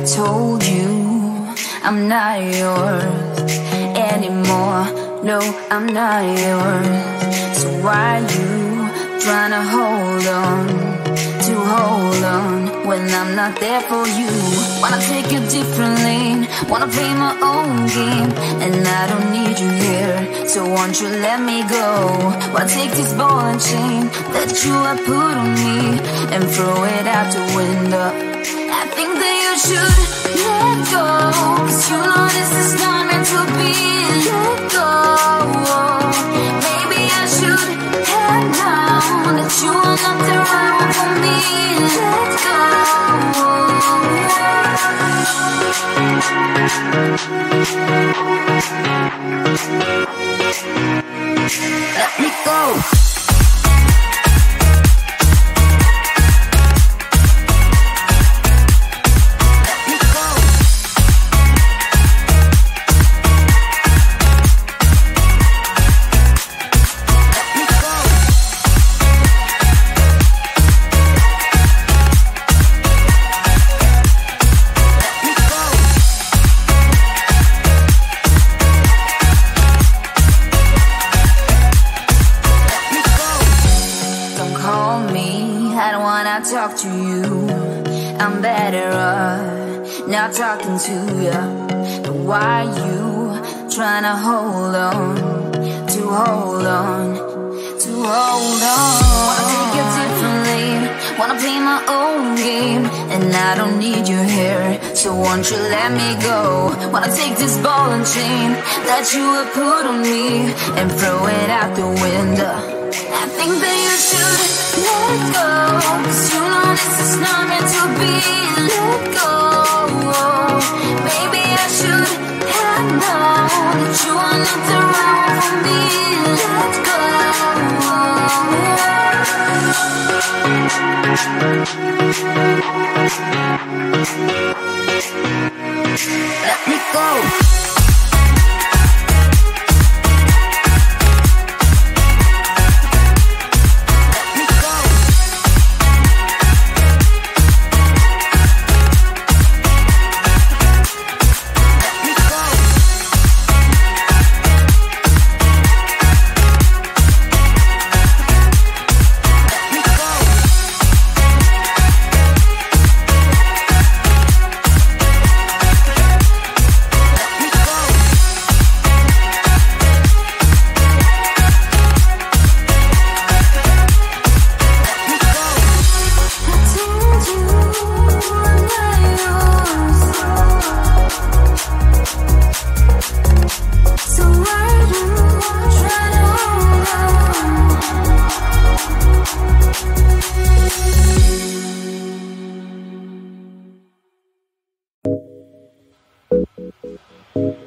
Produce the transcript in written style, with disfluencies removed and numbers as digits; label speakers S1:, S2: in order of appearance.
S1: told you I'm not yours anymore. No, I'm not yours. So why you trying to hold on when I'm not there for you? Wanna take a different lane, wanna play my own game, and I don't need you here, so won't you let me go? Wanna take this ball and chain that you have put on me and throw it out the window. I think that you should let go, 'cause you know this is not meant to be. Let go. Maybe I should have known that you are not the right one for me. Let go. Let me go. Talk to you, I'm better off not talking to you. But why you trying to hold on? Wanna take a different lane, wanna play my own game, and I don't need you here, so won't you let me go? Wanna take this ball and chain that you have put on me and throw it out the window. I think that you should let go, 'cause you know this is not meant to be. Let go. Maybe I should have known that you are not the right one for me. Let go. Let me go.
S2: you.